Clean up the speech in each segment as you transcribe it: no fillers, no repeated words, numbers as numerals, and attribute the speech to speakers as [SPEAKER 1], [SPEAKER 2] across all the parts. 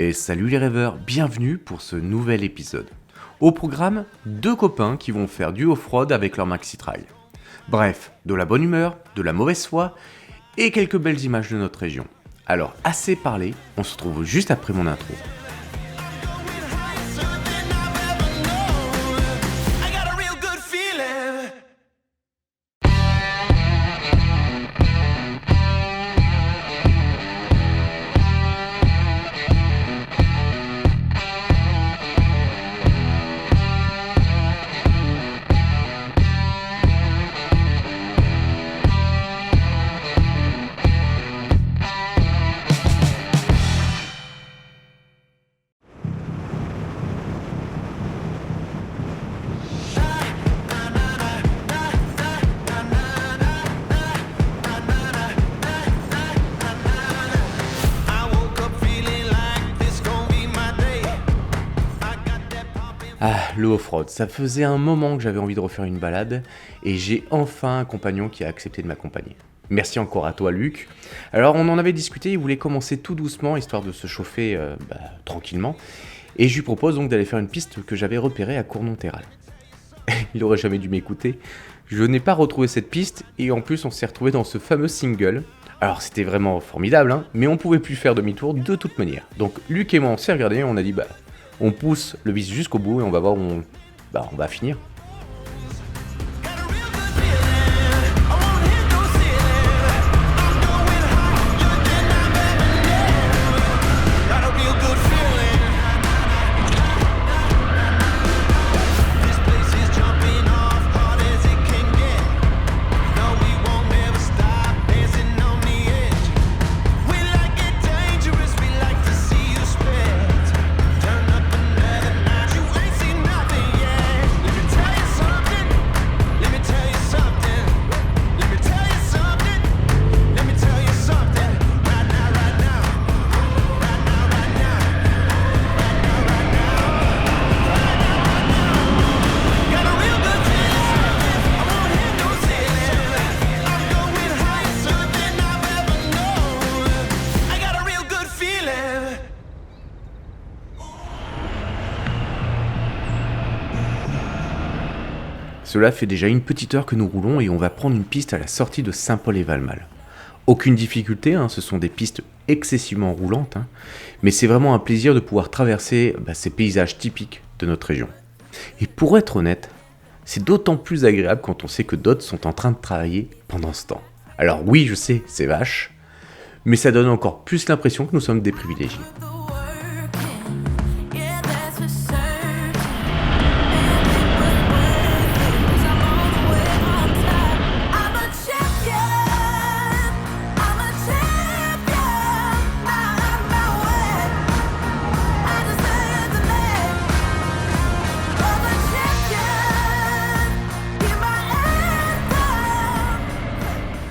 [SPEAKER 1] Et salut les rêveurs, bienvenue pour ce nouvel épisode. Au programme, 2 copains qui vont faire du off-road avec leur maxi trail. Bref, de la bonne humeur, de la mauvaise foi et quelques belles images de notre région. Alors assez parlé, on se retrouve juste après mon intro. Ah, le off-road, ça faisait un moment que j'avais envie de refaire une balade et j'ai enfin un compagnon qui a accepté de m'accompagner. Merci encore à toi Luc. Alors on en avait discuté, il voulait commencer tout doucement histoire de se chauffer tranquillement et je lui propose donc d'aller faire une piste que j'avais repérée à Cournon-Terral. Il aurait jamais dû m'écouter, je n'ai pas retrouvé cette piste et en plus on s'est retrouvé dans ce fameux single. Alors c'était vraiment formidable, hein, mais on pouvait plus faire demi-tour de toute manière. Donc Luc et moi on s'est regardés et on a dit on pousse le bis jusqu'au bout et on va voir où on va finir. Cela fait déjà une petite heure que nous roulons et on va prendre une piste à la sortie de Saint-Paul-et-Valmal. Aucune difficulté, ce sont des pistes excessivement roulantes, mais c'est vraiment un plaisir de pouvoir traverser ces paysages typiques de notre région. Et pour être honnête, c'est d'autant plus agréable quand on sait que d'autres sont en train de travailler pendant ce temps. Alors oui, je sais, c'est vache, mais ça donne encore plus l'impression que nous sommes des privilégiés.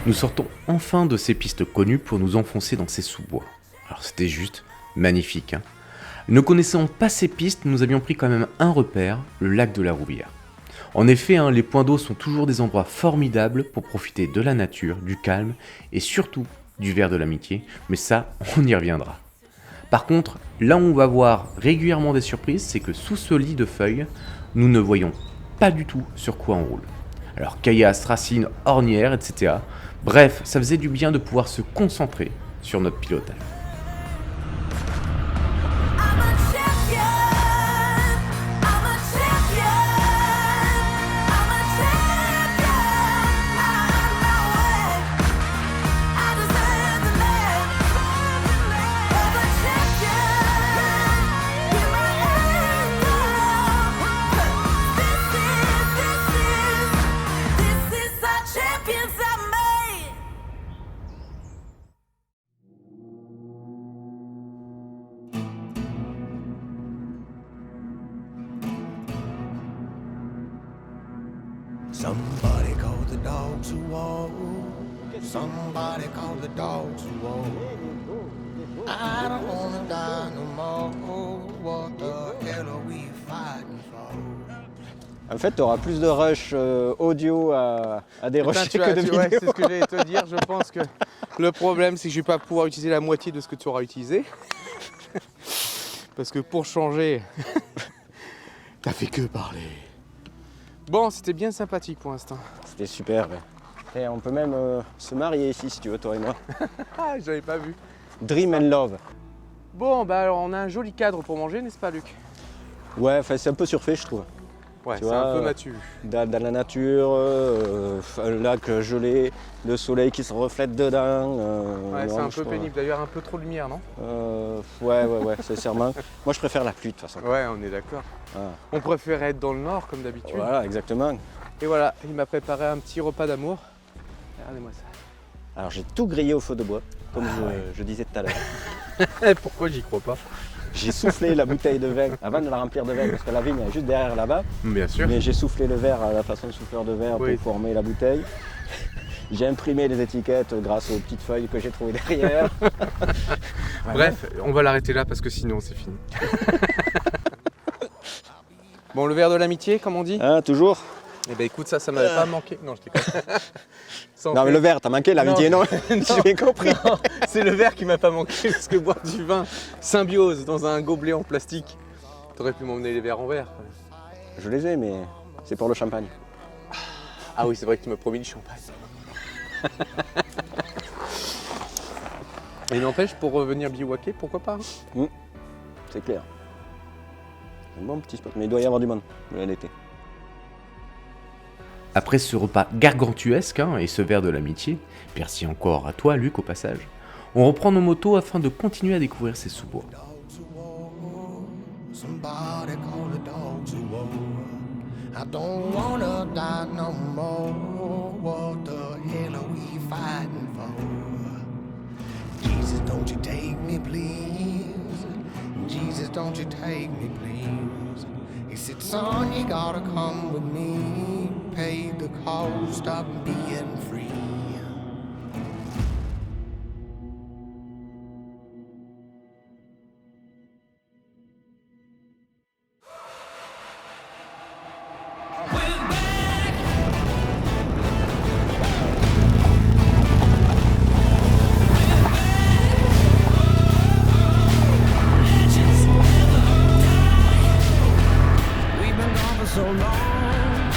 [SPEAKER 1] Nous sortons enfin de ces pistes connues pour nous enfoncer dans ces sous-bois. Alors c'était juste magnifique. Ne connaissant pas ces pistes, nous avions pris quand même un repère, le lac de la Rouvière. En effet, les points d'eau sont toujours des endroits formidables pour profiter de la nature, du calme et surtout du verre de l'amitié, mais ça, on y reviendra. Par contre, là où on va voir régulièrement des surprises, c'est que sous ce lit de feuilles, nous ne voyons pas du tout sur quoi on roule. Alors caillasses, racines, ornières, etc. Bref, ça faisait du bien de pouvoir se concentrer sur notre pilotage.
[SPEAKER 2] Somebody called the dogs who walk. Somebody called the dogs who walk. I don't wanna die no more. What the hell are we fighting for?
[SPEAKER 3] En fait, tu auras plus de rush audio à dérocher que de vidéo.
[SPEAKER 4] Ouais, c'est ce que j'allais te dire. Je pense que le problème, c'est que je vais pas pouvoir utiliser la moitié de ce que tu auras utilisé. Parce que pour changer, t'as fait que parler. Bon, c'était bien sympathique pour l'instant.
[SPEAKER 3] C'était super. Ouais. Et on peut même se marier ici si tu veux, toi et moi.
[SPEAKER 4] Ah, j'avais pas vu.
[SPEAKER 3] Dream and love.
[SPEAKER 4] Bon, bah alors on a un joli cadre pour manger, n'est-ce pas, Luc?
[SPEAKER 3] Ouais, enfin c'est un peu surfait, je trouve.
[SPEAKER 4] Ouais,
[SPEAKER 3] Tu
[SPEAKER 4] c'est
[SPEAKER 3] vois,
[SPEAKER 4] un peu matu.
[SPEAKER 3] Dans la nature, un lac gelé, le soleil qui se reflète dedans.
[SPEAKER 4] Ouais, c'est
[SPEAKER 3] non,
[SPEAKER 4] un
[SPEAKER 3] je
[SPEAKER 4] peu
[SPEAKER 3] trouve-
[SPEAKER 4] pénible. D'ailleurs, un peu trop de lumière, non?
[SPEAKER 3] Ouais, sincèrement. Moi, je préfère la pluie de toute façon.
[SPEAKER 4] Ouais, on est d'accord.
[SPEAKER 3] Ah.
[SPEAKER 4] On préférait être dans le nord, comme d'habitude.
[SPEAKER 3] Voilà, exactement.
[SPEAKER 4] Et voilà, il m'a préparé un petit repas d'amour. Regardez-moi ça.
[SPEAKER 3] Alors, j'ai tout grillé au feu de bois, comme je disais tout à l'heure.
[SPEAKER 4] Pourquoi j'y crois pas?
[SPEAKER 3] J'ai soufflé la bouteille de vin avant de la remplir de vin, parce que la vigne est juste derrière là-bas.
[SPEAKER 4] Bien sûr.
[SPEAKER 3] Mais j'ai soufflé le verre à la façon de souffleur de verre
[SPEAKER 4] Oui.
[SPEAKER 3] pour former la bouteille. J'ai imprimé les étiquettes grâce aux petites feuilles que j'ai trouvées derrière.
[SPEAKER 4] Bref, on va l'arrêter là parce que sinon c'est fini. Bon, le verre de l'amitié, comme on dit.
[SPEAKER 3] Hein, toujours?
[SPEAKER 4] Eh ben écoute, ça m'avait pas manqué. Non, je déconne. Sans
[SPEAKER 3] Non, mais
[SPEAKER 4] fait-
[SPEAKER 3] le verre, t'as manqué, l'amitié, non? J'ai bien compris.
[SPEAKER 4] Non, c'est le verre qui m'a pas manqué parce que boire du vin symbiose dans un gobelet en plastique, t'aurais pu m'emmener les verres en verre.
[SPEAKER 3] Je les ai, mais c'est pour le champagne.
[SPEAKER 4] Ah oui, c'est vrai que tu m'as promis du champagne. Et n'empêche, pour revenir bivouaquer, pourquoi pas hein.
[SPEAKER 3] C'est clair. C'est un bon petit spot, mais il doit y avoir du monde l'été.
[SPEAKER 1] Après ce repas gargantuesque et ce verre de l'amitié, merci encore à toi Luc au passage, on reprend nos motos afin de continuer à découvrir ces sous-bois.
[SPEAKER 2] Somebody call the dogs who war. I don't wanna die no more. What the hell are we fighting for? Jesus, don't you take me, please. Jesus, don't you take me, please. He said, son, you gotta come with me. Pay the cost of being free.
[SPEAKER 5] We've been gone for so long,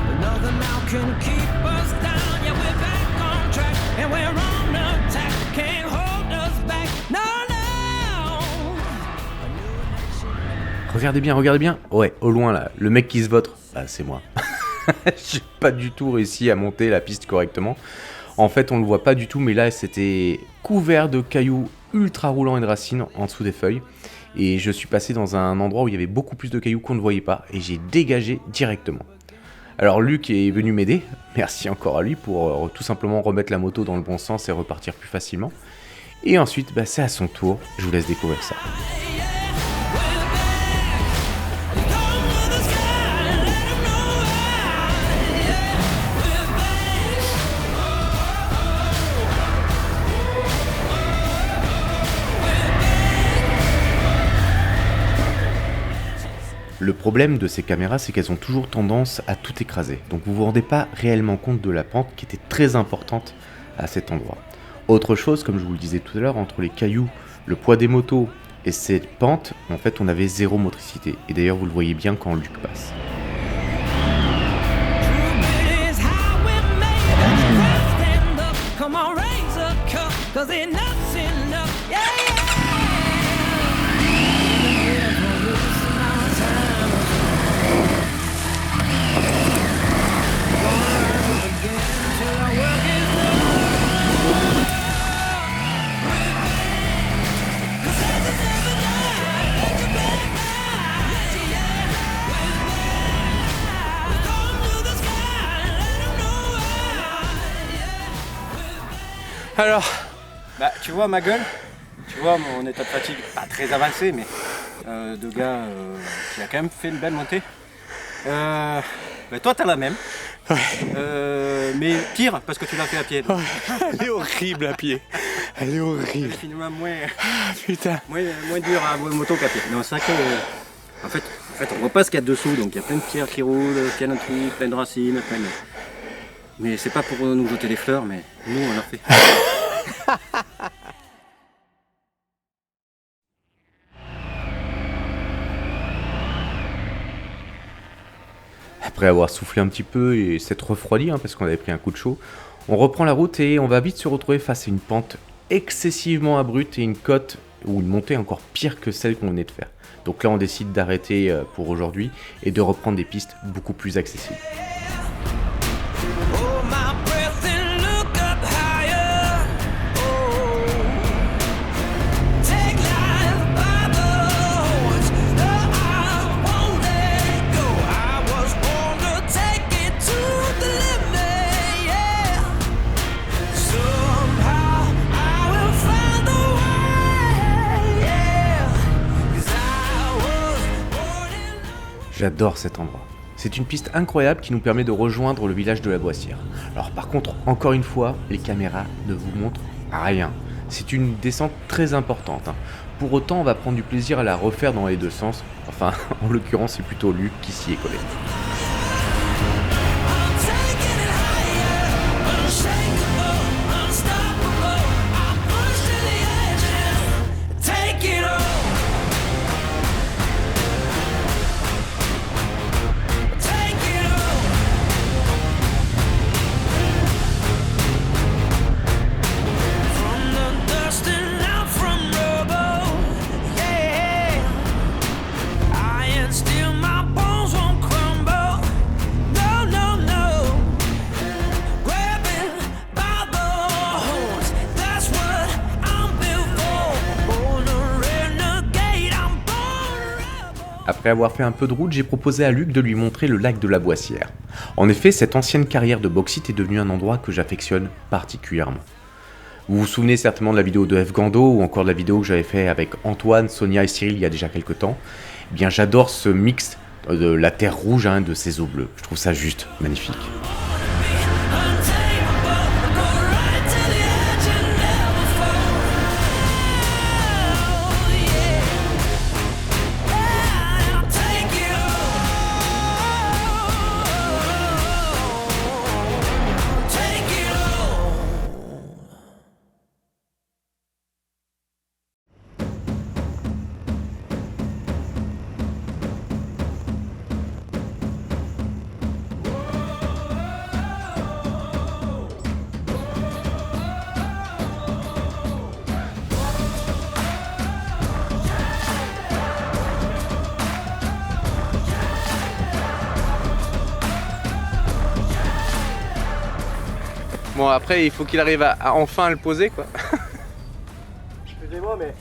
[SPEAKER 5] but nothing now can keep us down. Yeah, we're back on track, and we're on attack. Can't hold us back, no, no.
[SPEAKER 1] Regardez bien, ouais, au loin là, le mec qui se vautre, bah c'est moi. J'ai pas du tout réussi à monter la piste correctement. En fait, on le voit pas du tout, mais là c'était couvert de cailloux ultra roulants et de racines en dessous des feuilles. Et je suis passé dans un endroit où il y avait beaucoup plus de cailloux qu'on ne voyait pas, et j'ai dégagé directement. Alors Luc est venu m'aider, merci encore à lui pour tout simplement remettre la moto dans le bon sens et repartir plus facilement. Et ensuite, bah, c'est à son tour, je vous laisse découvrir ça. Le problème de ces caméras, c'est qu'elles ont toujours tendance à tout écraser. Donc vous vous rendez pas réellement compte de la pente qui était très importante à cet endroit. Autre chose, comme je vous le disais tout à l'heure, entre les cailloux, le poids des motos et cette pente, en fait on avait zéro motricité. Et d'ailleurs vous le voyez bien quand Luc passe.
[SPEAKER 5] Is how we made it. Stand up, come on, raise a cup, 'cause enough's enough. Yeah, yeah.
[SPEAKER 4] Alors,
[SPEAKER 3] Bah, tu vois ma gueule, tu vois mon état de fatigue, pas très avancé, mais de gars qui a quand même fait une belle montée. Bah, toi, t'as la même. Mais pire, parce que tu l'as fait à pied.
[SPEAKER 4] elle est horrible à pied. Elle est horrible.
[SPEAKER 3] Finalement, moins
[SPEAKER 4] Putain.
[SPEAKER 3] dur à moto qu'à pied. Non, c'est vrai que, en fait, on voit pas ce qu'il y a dessous, donc il y a plein de pierres qui roulent, plein de trucs, plein de racines, plein de... Mais c'est pas pour nous jeter des fleurs, mais nous, on l'a fait.
[SPEAKER 1] Après avoir soufflé un petit peu et s'être refroidi, hein, parce qu'on avait pris un coup de chaud, on reprend la route et on va vite se retrouver face à une pente excessivement abrupte et une côte ou une montée encore pire que celle qu'on venait de faire. Donc là on décide d'arrêter pour aujourd'hui et de reprendre des pistes beaucoup plus accessibles.
[SPEAKER 5] Hold my breath and look up higher. Oh, take life by the horns. No, I won't let go. I was born to take it to the limit. Yeah. Somehow I will find the way. Yeah. 'Cause I was born in.
[SPEAKER 1] J'adore cet endroit. C'est une piste incroyable qui nous permet de rejoindre le village de la Boissière. Alors par contre, encore une fois, les caméras ne vous montrent rien. C'est une descente très importante, hein. Pour autant, on va prendre du plaisir à la refaire dans les deux sens. Enfin, en l'occurrence, c'est plutôt Luc qui s'y est collé.
[SPEAKER 5] I'm taking it higher, unshakable, unstoppable. I'm pushed to the edge. Take it all. Take it all. From the dust and out from rubble. Yeah. Iron still, my bones won't crumble. No, no, no. Grabbing by the horns, that's what I'm built for. Born a renegade, I'm born a rebel.
[SPEAKER 1] Après avoir fait un peu de route, j'ai proposé à Luc de lui montrer le lac de la Boissière. En effet, cette ancienne carrière de bauxite est devenue un endroit que j'affectionne particulièrement. Vous vous souvenez certainement de la vidéo de F. Gando ou encore de la vidéo que j'avais fait avec Antoine, Sonia et Cyril il y a déjà quelques temps. Eh bien, j'adore ce mix de la terre rouge, hein, de ces eaux bleues. Je trouve ça juste magnifique.
[SPEAKER 5] Untamable, go right to the edge and never fall. Yeah. Yeah, I'll take it all. Take it all.
[SPEAKER 4] Bon, après, il faut qu'il arrive à enfin le poser, quoi.
[SPEAKER 3] Excusez-moi, mais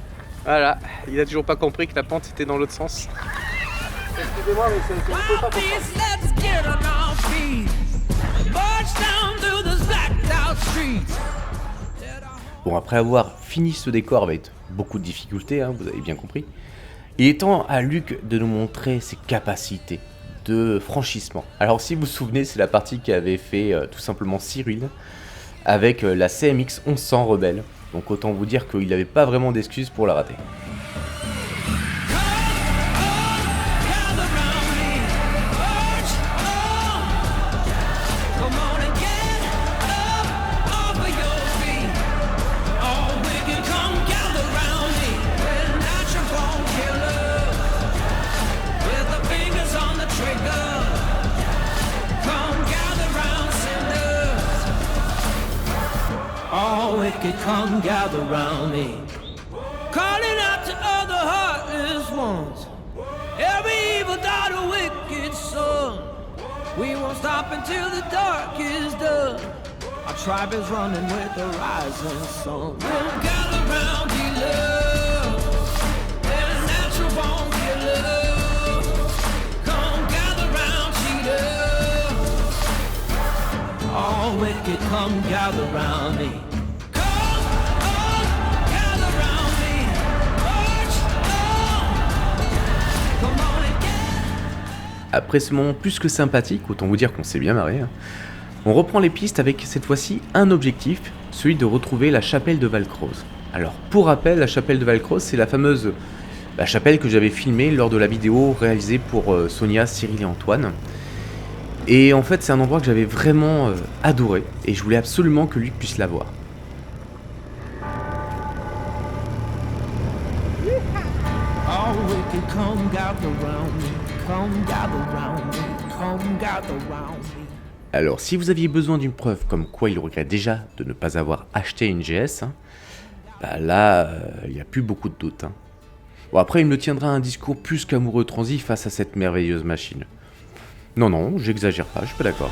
[SPEAKER 4] Voilà, il a toujours pas compris que la pente était dans l'autre sens.
[SPEAKER 3] excusez-moi, mais c'est vous pouvez pas comprendre.
[SPEAKER 5] Peace, let's get on our feet. March down through those blacked out streets.
[SPEAKER 1] Bon, après avoir fini ce décor avec beaucoup de difficultés, hein, vous avez bien compris, il est temps à Luc de nous montrer ses capacités de franchissement. Alors si vous vous souvenez, c'est la partie qu'avait fait tout simplement Cyril avec la CMX 1100 Rebelle. Donc autant vous dire qu'il n'avait pas vraiment d'excuses pour la rater.
[SPEAKER 5] Gather round me, march on. Come on and get up off of your feet. All wicked, come gather round me. We're natural born killers, with the fingers on the trigger. Come gather round sinners. All wicked, come gather round me. Calling out to other heartless ones. Every evil daughter, wicked son. We won't stop until the dark is done. Our tribe is running with the rising sun. We'll gather round, beloved. We're natural born killers. Come gather round, cheaters. All wicked, come gather round me. Come on, gather round me. March on. Come on and get.
[SPEAKER 1] Après ce moment plus que sympathique, autant vous dire qu'on s'est bien marré, hein, on reprend les pistes avec cette fois-ci un objectif, celui de retrouver la chapelle de Valcroze. Alors pour rappel, la chapelle de Valcroze, c'est la fameuse chapelle que j'avais filmée lors de la vidéo réalisée pour Sonia, Cyril et Antoine. Et en fait c'est un endroit que j'avais vraiment adoré et je voulais absolument que Luc puisse la voir.
[SPEAKER 5] All wicked, come gather round me. Come gather round me. Come come gather round me.
[SPEAKER 1] Alors, si vous aviez besoin d'une preuve comme quoi il regrette déjà de ne pas avoir acheté une GS, hein, bah là, il n'y a plus beaucoup de doutes. Hein. Bon, après, il me tiendra un discours plus qu'amoureux transi face à cette merveilleuse machine. Non, non, j'exagère pas, je suis pas d'accord.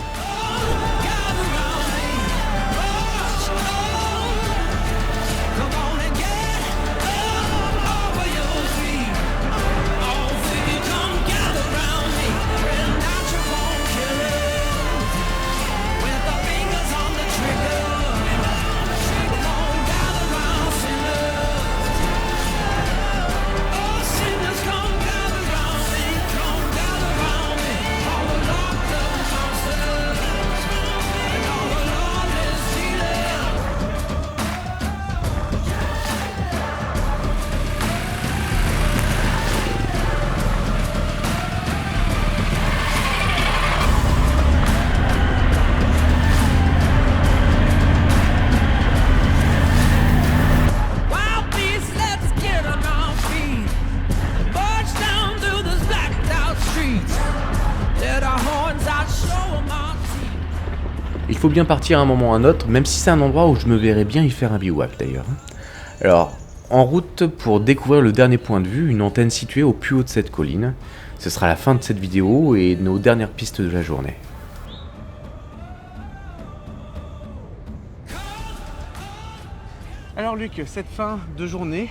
[SPEAKER 5] Come on and get over your feet. Oh, baby, come gather round me. We're natural killers with our fingers on the trigger. Come on, gather round, sinners. Oh, sinners, come gather round me. Come gather round me. All the locked up monsters and all the lawless dealers. Wild beasts, let's get on our feet. March down through the blacked out streets. Let our horns out, show 'em our teeth.
[SPEAKER 1] Il faut bien partir à un moment ou à un autre, même si c'est un endroit où je me verrais bien y faire un bivouac d'ailleurs. Alors, en route pour découvrir le dernier point de vue, une antenne située au plus haut de cette colline. Ce sera la fin de cette vidéo et nos dernières pistes de la journée.
[SPEAKER 4] Alors Luc, cette fin de journée,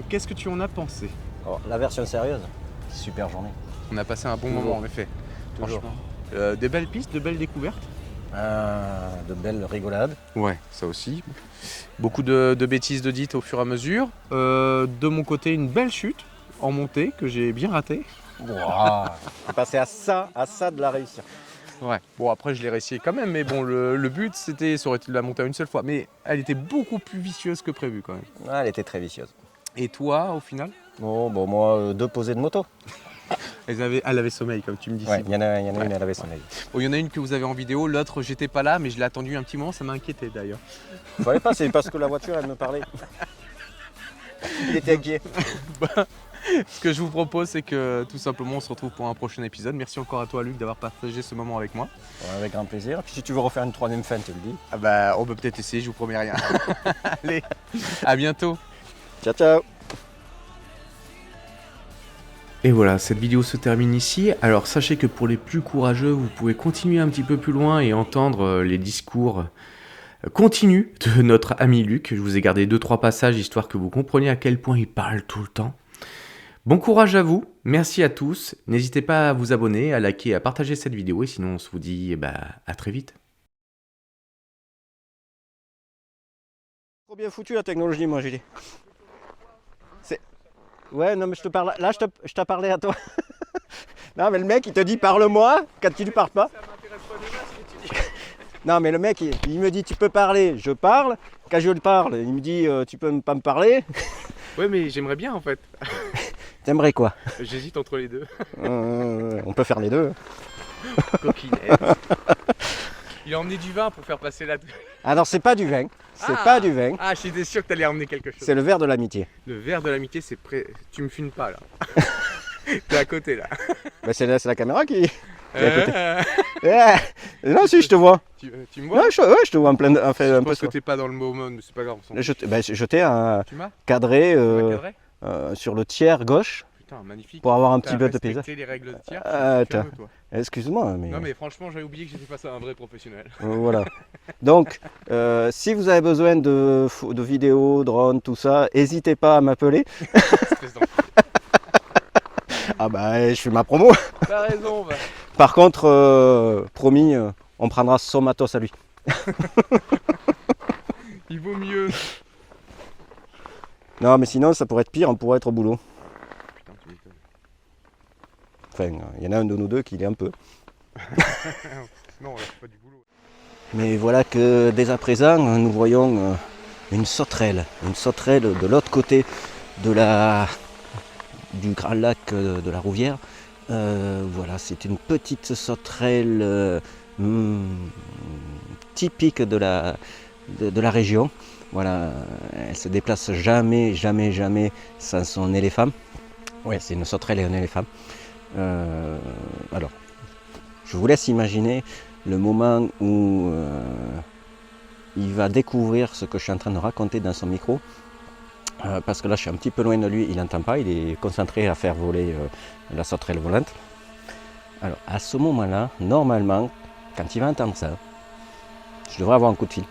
[SPEAKER 4] qu'est-ce que tu en as pensé?
[SPEAKER 3] Oh, la version sérieuse, super journée.
[SPEAKER 4] On a passé un bon
[SPEAKER 3] Toujours.
[SPEAKER 4] moment en effet.
[SPEAKER 3] Toujours.
[SPEAKER 4] Franchement. Des belles pistes, de belles découvertes.
[SPEAKER 3] De belles rigolades.
[SPEAKER 4] Ouais, ça aussi. Beaucoup de bêtises de dites au fur et à mesure. De mon côté, une belle chute en montée que j'ai bien ratée.
[SPEAKER 3] Wow. C'est passé à ça de la réussir.
[SPEAKER 4] Ouais. Bon, après, je l'ai réussi quand même, mais bon, le but, c'était, ça aurait été de la monter une seule fois. Mais elle était beaucoup plus vicieuse que prévu quand même.
[SPEAKER 3] Ouais, elle était très vicieuse.
[SPEAKER 4] Et toi, au final?
[SPEAKER 3] Oh, bon, moi, 2 posées de moto.
[SPEAKER 4] Elle avait sommeil, comme tu me dis.
[SPEAKER 3] Ouais,
[SPEAKER 4] si.
[SPEAKER 3] il y en a une,
[SPEAKER 4] Ouais.
[SPEAKER 3] elle avait son avis.
[SPEAKER 4] Bon, il y en a une que vous avez en vidéo, l'autre, j'étais pas là, mais je l'ai attendu un petit moment, ça m'a inquiété d'ailleurs.
[SPEAKER 3] Vous savez pas, c'est parce que la voiture, elle me parlait. Il était inquiet.
[SPEAKER 4] Ce que je vous propose, c'est que tout simplement, on se retrouve pour un prochain épisode. Merci encore à toi, Luc, d'avoir partagé ce moment avec moi.
[SPEAKER 3] Ouais, avec grand plaisir. Puis si tu veux refaire une 3e fin, tu le dis.
[SPEAKER 4] Ah bah, on peut peut-être essayer, je vous promets rien. Allez, à bientôt.
[SPEAKER 3] Ciao, ciao.
[SPEAKER 1] Et voilà, cette vidéo se termine ici. Alors sachez que pour les plus courageux, vous pouvez continuer un petit peu plus loin et entendre les discours continus de notre ami Luc. Je vous ai gardé 2-3 passages histoire que vous compreniez à quel point il parle tout le temps. Bon courage à vous, merci à tous. N'hésitez pas à vous abonner, à liker, à partager cette vidéo et sinon on se vous dit à très vite.
[SPEAKER 3] Trop bien foutu la technologie, moi, j'ai dit. Ouais, non, mais je te parle. Là, je t'ai parlé à toi. Non, mais le mec, il te dit parle-moi quand tu lui parles pas. Non, mais le mec, il me dit tu peux parler. Je parle. Quand je lui parle, il me dit tu peux pas me parler.
[SPEAKER 4] Ouais, mais j'aimerais bien en fait.
[SPEAKER 3] T'aimerais quoi?
[SPEAKER 4] J'hésite entre les deux.
[SPEAKER 3] On peut faire les deux.
[SPEAKER 4] Coquinette. Il a emmené du vin pour faire passer la...
[SPEAKER 3] Alors, c'est pas du vin. C'est pas du vin.
[SPEAKER 4] Ah, j'étais sûr que t'allais emmener quelque chose.
[SPEAKER 3] C'est le verre de l'amitié.
[SPEAKER 4] Le verre de l'amitié, c'est prêt. Tu me fumes pas là. T'es à côté là.
[SPEAKER 3] Bah, c'est la caméra qui est à côté. Non, si, je te vois.
[SPEAKER 4] Tu me vois?
[SPEAKER 3] Ouais, je te vois en plein. Enfin,
[SPEAKER 4] Je
[SPEAKER 3] un peu
[SPEAKER 4] pense que
[SPEAKER 3] ça.
[SPEAKER 4] t'es pas dans le moment, mais c'est pas grave. on s'en fout.
[SPEAKER 3] Je t'ai
[SPEAKER 4] Tu m'as
[SPEAKER 3] cadré
[SPEAKER 4] cadré
[SPEAKER 3] sur le tiers gauche
[SPEAKER 4] Putain, magnifique.
[SPEAKER 3] pour avoir un
[SPEAKER 4] T'as
[SPEAKER 3] petit peu de paysage.
[SPEAKER 4] respecté les règles de tir.
[SPEAKER 3] Attends.
[SPEAKER 4] Ferme-toi.
[SPEAKER 3] Excuse-moi, mais,
[SPEAKER 4] Non mais franchement, j'avais oublié que j'étais face à un vrai professionnel.
[SPEAKER 3] voilà. Donc, si vous avez besoin de vidéos, drones, tout ça, n'hésitez pas à m'appeler.
[SPEAKER 4] Espèce d'enfant.
[SPEAKER 3] Ah bah, je fais ma promo.
[SPEAKER 4] T'as raison, va.
[SPEAKER 3] Par contre, promis, on prendra son matos à lui.
[SPEAKER 4] Il vaut mieux.
[SPEAKER 3] Non, mais sinon, ça pourrait être pire, on pourrait être au boulot.
[SPEAKER 4] Putain, tu m'étonnes.
[SPEAKER 3] Enfin, il y en a un de nous deux qui l'est un peu.
[SPEAKER 4] Non, là, c'est pas du boulot.
[SPEAKER 3] Mais voilà que dès à présent, nous voyons une sauterelle de l'autre côté du grand lac de la Rouvière. Voilà, c'est une petite sauterelle typique de la région. Voilà, elle se déplace jamais sans son éléphant. Ouais, c'est une sauterelle et un éléphant. Alors,
[SPEAKER 6] Je vous laisse imaginer le moment où il va découvrir ce que je suis en train de raconter dans son micro. Parce que là je suis un petit peu loin de lui, il n'entend pas, il est concentré à faire voler la sauterelle volante. Alors à ce moment-là, normalement, quand il va entendre ça, je devrais avoir un coup de fil.